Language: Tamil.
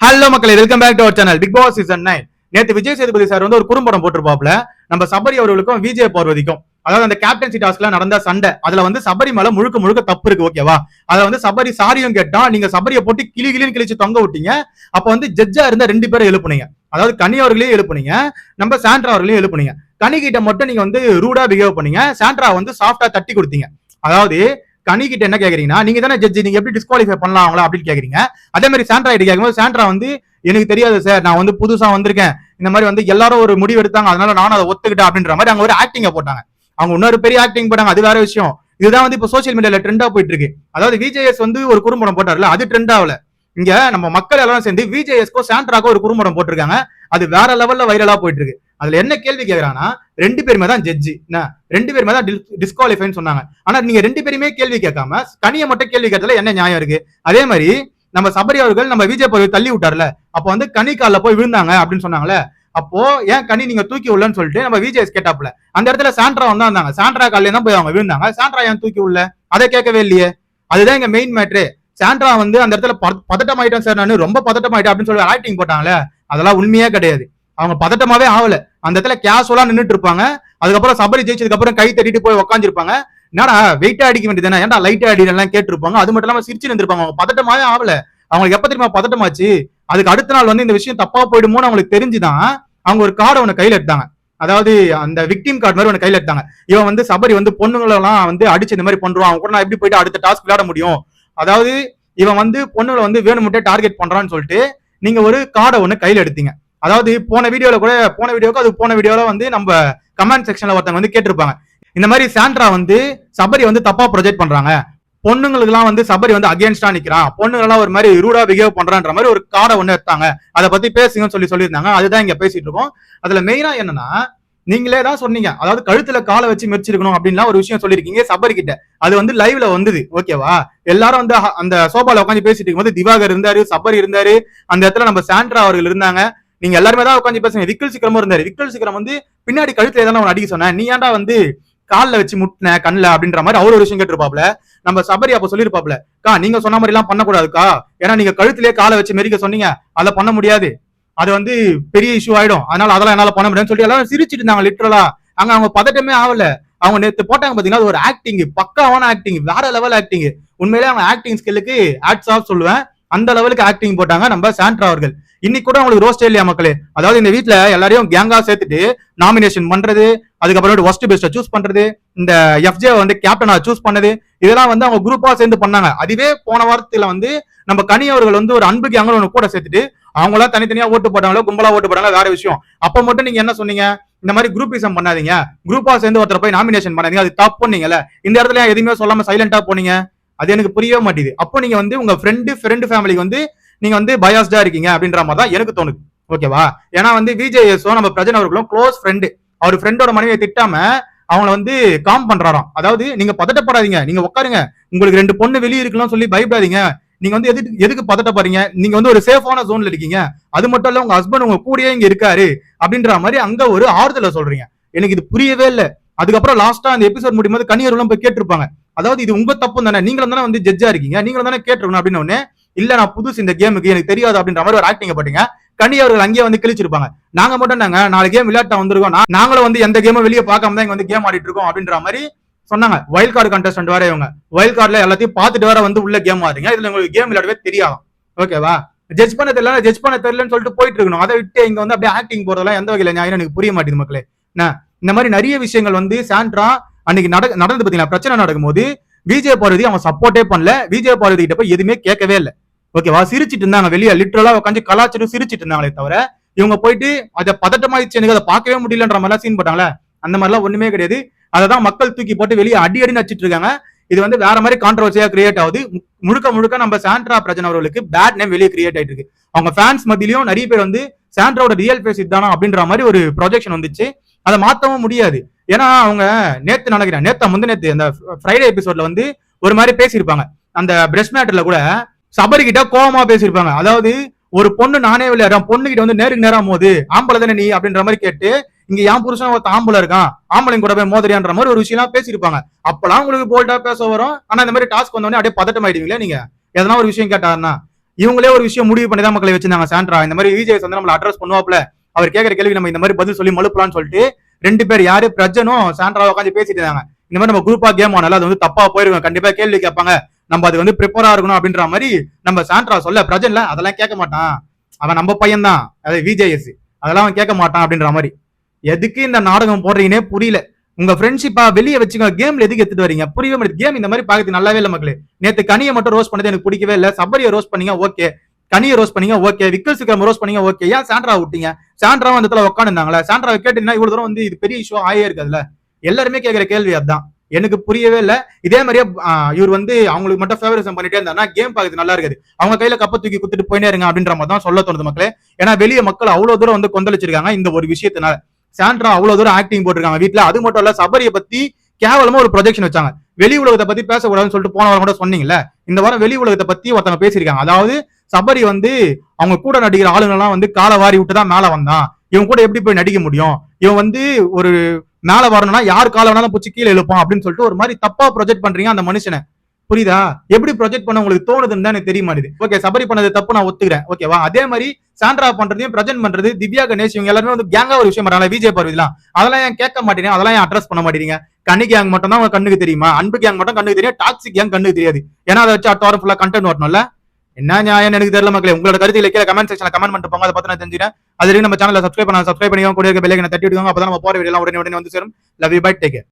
ஹலோ மக்களே, welcome back to our channel Bigg Boss season 9. நேத்து விஜய் சேதுபதி சார் வந்து ஒரு குறும்படம் போட்டிருப்பாப்ல. நம்ம சபரி அவர்களுக்கும் விஜய் பார்வதிக்கும், அதாவது அந்த கேப்டன்சி டாஸ்க்ல நடந்த சண்டை, அதுல வந்து சபரி மேல முழுக்க முழுக்க தப்பு இருக்கு. ஓகேவா? அத வந்து சபரி சாரியும் கேட்டா, நீங்க சபரியை போட்டு கிளி கிளின்னு கிழிச்சு தொங்க விட்டீங்க. அப்ப வந்து ஜட்ஜா இருந்த 2 பேரை எழுப்புனீங்க. அதாவது கனி அவர்களையும் எழுப்புனீங்க, நம்ம சாண்ட்ரா அவர்களையும் எழுப்புனீங்க. கனி கிட்ட மட்டும் நீங்க வந்து ரூடா பிஹேவ் பண்ணீங்க, சாண்ட்ரா வந்து சாஃப்டா தட்டி கொடுத்தீங்க. அதாவது கனி கிட்ட என்ன கேக்குறீங்கன்னா, நீங்க தானே ஜட்ஜ், நீங்க எப்படி டிஸ்குவாலிஃபை பண்ணலாம் அப்படின்னு கேக்குறீங்க. அதே மாதிரி சாண்ட்ரா கிட்ட கேட்கும்போது சாண்ட்ரா வந்து எனக்கு தெரியாது சார், நான் வந்து புதுசா வந்திருக்கேன், இந்த மாதிரி வந்து எல்லாரும் ஒரு முடிவு எடுத்தாங்க, அதனால நானும் அதை ஒத்துக்கிட்டேன் அப்படின்ற மாதிரி அவங்க ஒரு ஆக்டிங்க போட்டாங்க. அவங்க இன்னொரு பெரிய ஆக்டிங் போட்டாங்க, அது வேற விஷயம். இதுதான் வந்து இப்ப சோசியல் மீடியால ட்ரெண்டா போயிட்டு இருக்கு. அதாவது விஜேஎஸ் வந்து ஒரு குறும்படம் போட்டார்ல, அது ட்ரெண்ட் ஆகல. இங்க நம்ம மக்கள் எல்லாரும் சேர்ந்து விஜேஎஸ்கோ சாண்ட்ராக்கோ ஒரு குறும்படம் போட்டிருக்காங்க, அது வேற லெவல்ல வைரலா போயிட்டு இருக்கு. அதுல என்ன கேள்வி கேட்கறாங்கன்னா, 2 பேருமே தான் ஜட்ஜி, 2 பேருமே தான் டிஸ்குவாலிஃபைன்னு சொன்னாங்க. ஆனா நீங்க 2 பேருமே கேள்வி கேட்காம கனியை மட்டும் கேள்வி கேட்டதுல என்ன நியாயம் இருக்கு? அதே மாதிரி நம்ம சபரி அவர்கள் நம்ம விஜய் போய் தள்ளி விட்டார்ல, அப்ப வந்து கனி கால்ல போய் விழுந்தாங்க அப்படின்னு சொன்னாங்களே, அப்போ ஏன் கனி நீங்க தூக்கி விடலன்னு சொல்லிட்டு நம்ம விஜய் கேட்டாப்ல. அந்த இடத்துல சாண்ட்ரா வந்தாங்க, சாண்ட்ரா கால்ல தான் போய் அவங்க விழுந்தாங்க, சாண்ட்ரா ஏன் தூக்கி விடல? அதை கேட்கவே இல்லையே. அதுதான் இங்க மெயின் மேட்ரு. சாண்ட்ரா வந்து அந்த இடத்துல பதட்டம் ஆயிட்டேன் சார், நான் ரொம்ப பதட்டம் ஆயிட்டேன் அப்படின்னு சொல்லி ஆக்டிங் போட்டாங்களே, அதெல்லாம் உண்மையே கிடையாது. அவங்க பதட்டமாவே ஆகல, அந்த இடத்துல கேஷுவலா நின்றுட்டு இருப்பாங்க. அதுக்கப்புறம் சபரி ஜெயிச்சதுக்கு அப்புறம் கை தட்டிட்டு போய் உட்காந்துருப்பாங்க. என்னடா வெயிட்டா அடிக்க வேண்டியது, ஏன்டா லைட்டா அடிக்கலாம் கேட்டிருப்பாங்க. அது மட்டும் இல்லாம சிரிச்சு இருந்திருப்பாங்க. அவங்க பதட்டமாவே ஆகல. அவங்களுக்கு எப்ப தெரியுமா பதட்டமாச்சு, அதுக்கு அடுத்த நாள் வந்து இந்த விஷயம் தப்பா போயிடுமோன்னு அவங்களுக்கு தெரிஞ்சுதான் அவங்க ஒரு கார்டை ஒண்ணு கையில எடுத்தாங்க. அதாவது அந்த விக்டிம் கார்டு மாதிரி ஒண்ணு கையில எடுத்தாங்க. இவன் வந்து சபரி வந்து பொண்ணுங்களெல்லாம் வந்து அடிச்சு இந்த மாதிரி பண்றான், அவங்க கூட நான் எப்படி போயிட்டு அடுத்த டாஸ்க் விளையாட முடியும், அதாவது இவன் வந்து பொண்ணுங்களை வந்து வேணும்ட்டே டார்கெட் பண்றான்னு சொல்லிட்டு நீங்க ஒரு கார்டை ஒண்ணு கையில எடுத்தீங்க. அதாவது போன வீடியோல வந்து நம்ம கமெண்ட் செக்ஷன்ல ஒருத்தவங்க வந்து கேட்டிருப்பாங்க, இந்த மாதிரி சாண்ட்ரா வந்து சபரி வந்து தப்பா ப்ரொஜெக்ட் பண்றாங்க, பொண்ணுங்களுக்கு எல்லாம் வந்து சபரி வந்து அகேன்ஸ்டா நிக்கிறான், பொண்ணுங்க எல்லாம் ஒரு மாதிரி ரூடா பிஹேவ் பண்றான்ற மாதிரி ஒரு கார்டை ஒண்ணு எடுத்தாங்க. அதை பத்தி பேசுங்கன்னு சொல்லியிருந்தாங்க. அதுதான் இங்க பேசிட்டு இருக்கோம். அதுல மெயினா என்னன்னா, நீங்களே தான் சொன்னீங்க, அதாவது கழுத்துல காலை வச்சு மெரிச்சிருக்கணும் அப்படின்லாம் ஒரு விஷயம் சொல்லிருக்கீங்க சபரி கிட்ட. அது வந்து லைவ்ல வந்தது. ஓகேவா? எல்லாரும் வந்து அந்த சோபால உட்காந்து பேசிட்டு இருக்கும்போது திவாகர் இருந்தாரு, சபரி இருந்தாரு, அந்த இடத்துல நம்ம சாண்ட்ரா அவர்கள் இருந்தாங்க. நீங்க எல்லாருமே தான் உட்காந்து பேசுங்க. விக்கல் சிக்கரமும் இருந்தாரு. விக்கல் சிக்கரம் வந்து பின்னாடி கழுத்துல ஏதாவது அவன் அடிக்க சொன்னேன், நீ ஏன்டா வந்து காலில் வச்சு முட்டின கண்ணுல அப்படின்ற மாதிரி அவர் ஒரு விஷயம் கேட்டிருப்பாப்ல. நம்ம சபரி அப்ப சொல்லிருப்பாப்ல, கா நீங்க சொன்ன மாதிரி எல்லாம் பண்ணக்கூடாதுக்கா, ஏன்னா நீங்க கழுத்திலேயே காலை வச்சு மெரிக்க சொன்னீங்க, அதை பண்ண முடியாது, அது வந்து பெரிய இஷ்யூ ஆயிடும், அதனால அதெல்லாம் என்னால பண்ண முடியாதுன்னு சொல்லி எல்லாரும் சிரிச்சிட்டு இருந்தாங்க. லிட்டரலா அங்க அவங்க பதட்டமே ஆகல. அவங்க நேத்து போட்டாங்க பாத்தீங்கன்னா, அது ஒரு ஆக்டிங், பக்காவான ஆக்டிங், வேற லெவல் ஆக்டிங். உண்மையிலேயே அவங்க ஆக்டிங் ஸ்கில்லுக்கு ஹேட்ஸ் ஆஃப் சொல்லுவேன். அந்த லெவலுக்கு ஆக்டிங் போட்டாங்க நம்ம சாண்ட்ரா அவர்கள். இன்னைக்கு கூட உங்களுக்கு ரோஸ்டே இல்லையா மக்களே? அதாவது இந்த வீட்டுல எல்லாரையும் கேங்கா சேர்த்துட்டு நாமினேஷன் பண்றது, அதுக்கப்புறம் ஒஸ்ட் பெஸ்ட சூஸ் பண்றது, இந்த எஃப்ஜே வந்து கேப்டனா சூஸ் பண்ணது, இதெல்லாம் வந்து அவங்க குரூப்பா சேர்ந்து பண்ணாங்க. அதுவே போன வாரத்துல வந்து நம்ம கனி அவர்கள் வந்து ஒரு அன்பு கேங்க ஒன்று கூட சேர்த்துட்டு அவங்களா தனித்தனியா ஓட்டு போட்டாங்களோ கும்பலா ஓட்டு போட்டாங்களோ வேற விஷயம். அப்ப மட்டும் நீங்க என்ன சொன்னீங்க, இந்த மாதிரி குரூப்பிசம் பண்ணாதீங்க, குரூப்பா சேர்ந்து ஒருத்தர் போய் நாமினேஷன் பண்ணாதீங்க, அது தப்பு பண்ணீங்கல்ல. இந்த இடத்துல எதுவுமே சொல்லாம சைலண்டா போனீங்க, அது எனக்கு புரியவே மாட்டேது. அப்போ நீங்க வந்து உங்க ஃப்ரெண்டு ஃபேமிலிக்கு வந்து நீங்க வந்து பயாஸ்டா இருக்கீங்க அப்படின்ற மாதிரி தான் எனக்கு தோணுது. ஓகேவா? ஏன்னா வந்து விஜேஎஸோ நம்ம பிரஜன் அவர்களும் க்ளோஸ் ஃப்ரெண்டு. அவர் ஃப்ரெண்டோட மனைவியை திட்டாம அவங்கள வந்து காம் பண்றாராம். அதாவது நீங்க பதட்டப்படாதீங்க, நீங்க உட்காருங்க, உங்களுக்கு 2 பொண்ணு வெளியே இருக்கலாம் சொல்லி பயப்படாதீங்க, நீங்க வந்து எதுக்கு பதட்டப்படுறீங்க, நீங்க வந்து ஒரு சேஃபான ஜோன்ல இருக்கீங்க, அது மட்டும் இல்ல உங்க ஹஸ்பண்ட் உங்க கூடயே இங்க இருக்காரு அப்படின்ற மாதிரி அங்க ஒரு ஆறுதல சொல்றீங்க. எனக்கு இது புரியவே இல்லை. அதுக்கப்புறம் லாஸ்டா அந்த எபிசோட் முடியும் போது கனியர்களும் போய் கேட்டிருப்பாங்க, அதாவது இது உங்க தப்பு தானே, நீங்களும் தானே வந்து ஜட்ஜா இருக்கீங்க, நீங்களும் தானே கேட்டிருக்கணும் அப்படின்னு ஒண்ணு. இல்ல நான் புதுசு இந்த கேமுக்கு, எனக்கு தெரியாது அப்படின்ற மாதிரி ஒரு ஆக்டிங் பாத்தீங்க. கனி அவர்கள் அங்கேயே வந்து கிழிச்சிருப்பாங்க, நாங்க மட்டும் நாங்க 4 கேம் விளையாட்டா வந்திருக்கோம், நாங்களும் வந்து எந்த கேமும் வெளியே பார்க்காம தான் இங்க வந்து கேம் ஆடிட்டு இருக்கோம் அப்படின்ற மாதிரி சொன்னாங்க. வைல்ட் கார்டு கண்டஸ்டன்ட் வேற இவங்க, வைல்ட் கார்டுல எல்லாத்தையும் பார்த்துட்டு வேற வந்து உள்ள கேம் ஆடுறீங்க, இதுல உங்களுக்கு கேம் விளையாடவே தெரியாது. ஓகேவா? ஜட்ஜ் பண்ண தெரியலன்னு சொல்லிட்டு போயிட்டு இருக்கணும். அதை விட்டு இங்க வந்து அப்படியே ஆக்டிங் போறதெல்லாம் எந்த வகையில நியாயம் எனக்கு புரிய மாட்டேங்குது மக்களே. இந்த மாதிரி நிறைய விஷயங்கள் வந்து சாண்ட்ரா அன்னைக்கு நடந்து பாத்தீங்கன்னா, பிரச்சனை நடக்கும்போது விஜய் பார்வதி அவன் சப்போர்ட்டே பண்ணல, விஜய் பார்வதி கிட்ட போய் எதுவுமே கேட்கவே இல்லை. ஓகேவா? சிரிச்சிட்டு இருந்தாங்க, வெளியே லிட்டரலா உட்காந்து கலாச்சிட்டு சிரிச்சிட்டு இருந்தாங்களே தவிர இவங்க போயிட்டு அதை பதட்டமாயிடுச்சு எனக்கு அதை பார்க்கவே முடியலன்ற மாதிரிலாம் சீன் போட்டாங்களே, அந்த மாதிரிலாம் ஒண்ணுமே கிடையாது. அதான் மக்கள் தூக்கி போட்டு வெளியே அடி நச்சிட்டு இருக்காங்க. இது வந்து வேற மாதிரி கான்ட்ரவர்சியா கிரியேட் ஆகுது. முழுக்க நம்ம சாண்ட்ரா பிரஜன் அவர்களுக்கு பேட் நேம் வெளியே கிரியேட் ஆயிட்டு இருக்கு. அவங்க ஃபேன்ஸ் மத்தியிலும் நிறைய பேர் வந்து சாண்ட்ராவோட ரியல் ஃபேஸ் இதுதானா அப்படின்ற மாதிரி ஒரு ப்ரொஜெக்ஷன் வந்துச்சு. அதை மாத்தவும் முடியாது. ஏன்னா அவங்க நேத்து அந்த ஃப்ரைடே எபிசோட்ல வந்து ஒரு மாதிரி பேசியிருப்பாங்க. அந்த பிரஷ் மேட்டர்ல கூட சபரி கிட்ட கோவமா பேசியிருப்பாங்க. அதாவது ஒரு பொண்ணு நானே விளையாடுறேன், பொண்ணு கிட்ட வந்து நேருக்கு நேரம் போது ஆம்பளை தானே நீ அப்படின்ற மாதிரி கேட்டு, இங்க என் புருஷன் ஒருத்த ஆம்பளை இருக்கான், ஆம்பளைங்க கூட போய் மோதறியான்ற மாதிரி ஒரு விஷயம் பேசியிருப்பாங்க. அப்பெல்லாம் உங்களுக்கு போல்டா பேச வரும். ஆனா இந்த மாதிரி டாஸ்க் வந்தோடனே அப்படியே பதட்டம் ஆயிடுவீங்களா நீங்க, எதனா ஒரு விஷயம் கேட்டாருன்னா. இவங்களே ஒரு விஷயம் முடிவு பண்ணி தான் மக்களை வச்சிருந்தாங்க. சாண்ட்ரா இந்த மாதிரி விஜய் வந்து நம்மள அட்ரஸ் பண்ணுவாப்ல, அவர் கேட்கிற கேள்வி நம்ம இந்த மாதிரி பதில் சொல்லி மழுப்பலாம்னு சொல்லிட்டு 2 பேர் யாரு பிரஜனும் சாண்ட்ரா உட்காந்து பேசிட்டு இருந்தாங்க. இந்த மாதிரி நம்ம குரூப்பா கேம் ஆனால அது வந்து தப்பா போயிருக்கும், கண்டிப்பா கேள்வி கேட்பாங்க, நம்ம அது வந்து ப்ரிப்பேரா இருக்கணும் அப்படின்ற மாதிரி நம்ம சாண்ட்ரா சொல்ல, பிரஜன்ல அதெல்லாம் கேட்க மாட்டான், அவன் நம்ம பையன் தான், அது விஜேஎஸ், அதெல்லாம் அவன் கேட்க மாட்டான் அப்படின்ற மாதிரி. எதுக்கு இந்த நாடகம் போடுறீங்கன்னே புரியல. உங்க ஃப்ரெண்ட்ஷிப்பா வெளியே வச்சுங்க, கேம்ல எதுக்கு எடுத்துட்டு வரீங்க புரியவே மாட்டேங்குது. கேம் இந்த மாதிரி பாக்கிறது நல்லாவே இல்ல மக்களே. நேத்து கனியை மட்டும் ரோஸ் பண்ணது எனக்கு பிடிக்கவே இல்ல. சபரியை ரோஸ் பண்ணீங்க ஓகே, கனியை ரோஸ் பண்ணீங்க ஓகே, விக்கல் சிக்கரம் ரோஸ் பண்ணீங்க ஓகே, ஏன் சாண்ட்ரா விட்டீங்க? சாண்ட்ரா அந்த இடத்துல உட்காந்துருந்தாங்களே, சாண்ட்ரா கேட்டீங்கன்னா இவ்வளவு தூரம் வந்து இது பெரிய இஷ்யூ ஆயே இருக்குதுல்ல. எல்லாருமே கேட்கிற கேள்வி அதான், எனக்கு புரியவே இல்ல. இதே மாதிரியே இவர் வந்து அவங்களுக்கு மட்டும் ஃபேவரிசம் பண்ணிட்டே இருந்தா கேம் பாக்குறது நல்லா இருக்குது, அவங்க கையில கப்ப தூக்கி குத்துட்டு போயினே இருங்க அப்படின்ற மாதிரி தான் சொல்ல தோணுது மக்களே. ஏன்னா வெளியே மக்கள் அவ்வளவு தூரம் வந்து கொந்தளிச்சிருக்காங்க இந்த ஒரு விஷயத்தினால. சாண்ட்ரா அவ்வளவு தூரம் ஆக்டிங் போட்டிருக்காங்க வீட்டுல. அது மட்டும் இல்ல, சபரியை பத்தி கேவலமா ஒரு ப்ரொஜெக்ஷன் வச்சாங்க. வெளி உலகத்தை பத்தி பேசக்கூடாதுன்னு சொல்லிட்டு போன வாரம் கூட சொன்னீங்கல்ல, இந்த வாரம் வெளி உலகத்தை பத்தி ஒருத்தவங்க பேசியிருக்காங்க. அதாவது சபரி வந்து அவங்க கூட நடிக்கிற ஆளுங்க எல்லாம் வந்து காலை வாரி விட்டுதான் மேல வந்தான், இவன் கூட எப்படி போய் நடிக்க முடியும், இவன் வந்து ஒரு மேல வரணும்னா யார் காலை வேணாலும் பூச்சி கீழே எழுப்பான் அப்படின்னு சொல்லிட்டு ஒரு மாதிரி தப்பா ப்ரொஜெக்ட் பண்றீங்க அந்த மனுஷனை. புரியுதா? எப்படி ப்ரொஜெக்ட் பண்ண உங்களுக்கு தோணுதுன்னு தான் எனக்கு தெரிய மாட்டேது. ஓகே, சபரி பண்ணது தப்பு நான் ஒத்துக்கிறேன், ஓகேவா? அதே மாதிரி சாண்ட்ரா பண்றதையும் பிரஜென்ட் பண்றது, திவ்யா கணேஷ் இவங்க எல்லாருமே வந்து கேங்கா ஒரு விஷயம் பண்றாங்க விஜய் பார்வதிலாம், அதெல்லாம் ஏன் கேட்க மாட்டேங்க, அதெல்லாம் ஏன் அட்ரஸ் பண்ண மாட்டேங்க? கனி கேங் மட்டும் தான் உங்க கண்ணுக்கு தெரியுமா? அன்பு கேங் மட்டும் கண்ணுக்கு தெரியும், டாக்ஸிக் கேங் கண்ணுக்கு தெரியாது. ஏன்னா அதை வச்சு அடுத்த வாரம் ஃபுல்லா கண்டென்ட் வரணும்ல. என்ன நியாயம் எனக்கு தெரியல மக்களே. உங்களோட கருத்துக்களை கீழே கமெண்ட் செக்ஷன்ல கமெண்ட் பண்ணிட்டு போங்க, அதை பத்தி நான் தெரிஞ்சுக்கிறேன். அது வரைக்கும் நம்ம சேனலை சப்ஸ்கிரைப் பண்ணிக்கோங்க, கூட இருக்க பெல் ஐகானை தட்டி விட்டுக்கோங்க, அப்பதான் நம்ம போற வீடியோ எல்லாம் உடனே வந்து சேரும். Love you, bye, take care.